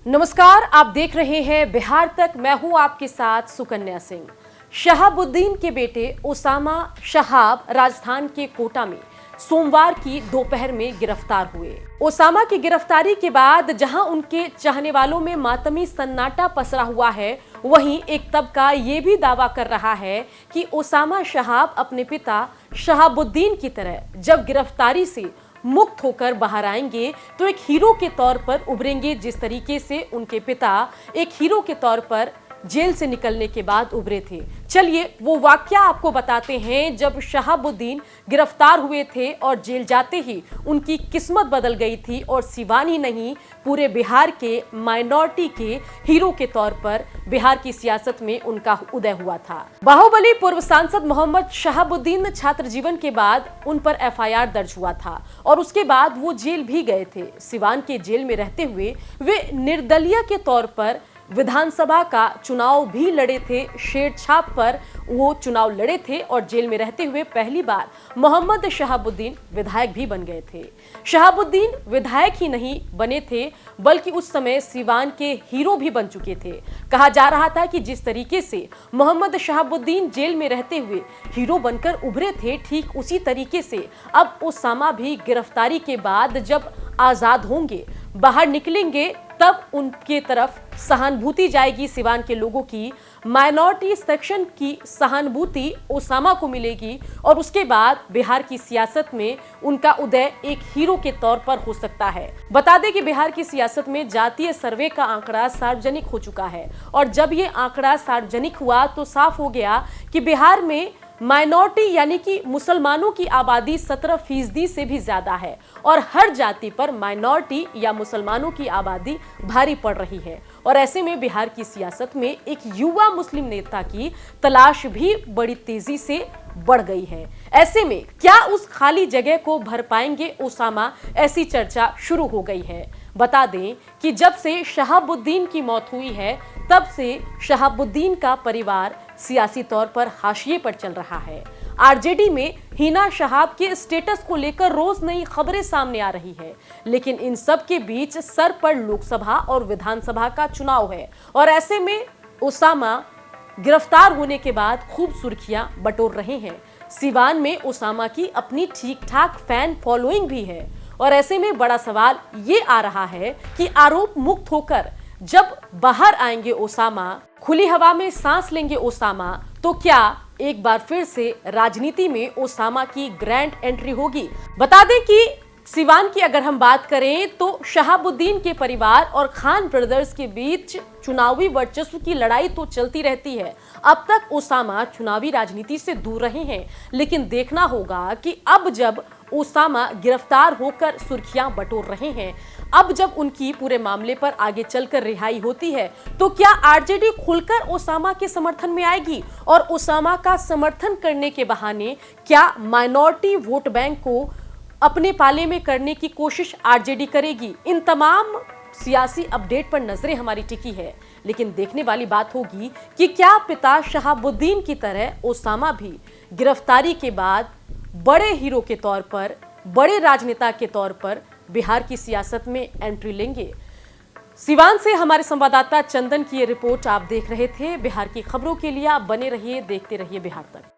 नमस्कार, आप देख रहे हैं बिहार तक। मैं हूं आपके साथ सुकन्या सिंह। शहाबुद्दीन के बेटे ओसामा शहाब राजस्थान के कोटा में सोमवार की दोपहर में गिरफ्तार हुए। ओसामा की गिरफ्तारी के बाद जहां उनके चाहने वालों में मातमी सन्नाटा पसरा हुआ है, वहीं एक तबका ये भी दावा कर रहा है कि ओसामा शहाब अपने पिता शहाबुद्दीन की तरह जब गिरफ्तारी से मुक्त होकर बाहर आएंगे तो एक हीरो के तौर पर उभरेंगे, जिस तरीके से उनके पिता एक हीरो के तौर पर जेल से निकलने के बाद उभरे थे। चलिए वो वाकया आपको बताते हैं जब शहाबुद्दीन गिरफ्तार हुए थे और जेल जाते ही उनकी किस्मत बदल गई थी और सिवान ही नहीं, पूरे बिहार के माइनॉरिटी के हीरो के तौर पर बिहार की सियासत में उनका उदय हुआ था। बाहुबली पूर्व सांसद मोहम्मद शहाबुद्दीन छात्र जीवन के बाद उन पर एफआईआर दर्ज हुआ था और उसके बाद वो जेल भी गए थे। सिवान के जेल में रहते हुए वे निर्दलीय के तौर पर विधानसभा का चुनाव भी लड़े थे। छेड़छाड़ पर वो चुनाव लड़े थे और जेल में रहते हुए पहली बार मोहम्मद शहाबुद्दीन विधायक भी बन गए थे। शहाबुद्दीन विधायक ही नहीं बने थे बल्कि उस समय सिवान के हीरो भी बन चुके थे। कहा जा रहा था कि जिस तरीके से मोहम्मद शहाबुद्दीन जेल में रहते हुए हीरो बनकर उभरे थे, ठीक उसी तरीके से अब ओसामा भी गिरफ्तारी के बाद जब आजाद होंगे, बाहर निकलेंगे, तब उनके तरफ सहानुभूति जाएगी। सिवान के लोगों की, माइनॉरिटी सेक्शन की सहानुभूति ओसामा को मिलेगी और उसके बाद बिहार की सियासत में उनका उदय एक हीरो के तौर पर हो सकता है। बता दें कि बिहार की सियासत में जातीय सर्वे का आंकड़ा सार्वजनिक हो चुका है और जब ये आंकड़ा सार्वजनिक हुआ तो साफ हो गया कि बिहार में माइनॉरिटी यानी कि मुसलमानों की आबादी 17% से भी ज्यादा है और हर जाति पर माइनॉरिटी या मुसलमानों की आबादी भारी पड़ रही है। और ऐसे में बिहार की सियासत में एक युवा मुस्लिम नेता की तलाश भी बड़ी तेजी से बढ़ गई है। ऐसे में क्या उस खाली जगह को भर पाएंगे ओसामा, ऐसी चर्चा शुरू हो गई है। बता दें कि जब से शहाबुद्दीन की मौत हुई है तब से शहाबुद्दीन का परिवार सियासी तौर पर हाशिए पर चल रहा है। आरजेडी में हिना शहाब के स्टेटस को लेकर रोज नई खबरें सामने आ रही है, लेकिन इन सब के बीच सर पर लोकसभा और विधानसभा का चुनाव है और ऐसे में ओसामा गिरफ्तार होने के बाद खूब सुर्खियां बटोर रहे हैं। सिवान में ओसामा की अपनी ठीक ठाक फैन फॉलोइंग भी है और ऐसे में बड़ा सवाल ये आ रहा है कि आरोप मुक्त होकर जब बाहर आएंगे ओसामा, खुली हवा में सांस लेंगे ओसामा, तो क्या एक बार फिर से राजनीति में ओसामा की ग्रैंड एंट्री होगी। बता दें कि सिवान की अगर हम बात करें तो शहाबुद्दीन के परिवार और खान ब्रदर्स के बीच चुनावी वर्चस्व की लड़ाई तो चलती रहती है। अब तक ओसामा चुनावी राजनीति से दूर रहे हैं, लेकिन देखना होगा कि अब जब ओसामा गिरफ्तार होकर सुर्खियां बटोर रहे हैं, अब जब उनकी पूरे मामले पर आगे चलकर रिहाई होती है, तो क्या आरजेडी खुलकर ओसामा के समर्थन में आएगी और ओसामा का समर्थन करने के बहाने क्या माइनॉरिटी वोट बैंक को अपने पाले में करने की कोशिश आरजेडी करेगी। इन तमाम सियासी अपडेट पर नजरें हमारी टिकी है, लेकिन देखने वाली बात होगी कि क्या पिता शहाबुद्दीन की तरह ओसामा भी गिरफ्तारी के बाद बड़े हीरो के तौर पर, बड़े राजनेता के तौर पर बिहार की सियासत में एंट्री लेंगे। सिवान से हमारे संवाददाता चंदन की ये रिपोर्ट आप देख रहे थे। बिहार की खबरों के लिए आप बने रहिए, देखते रहिए बिहार तक।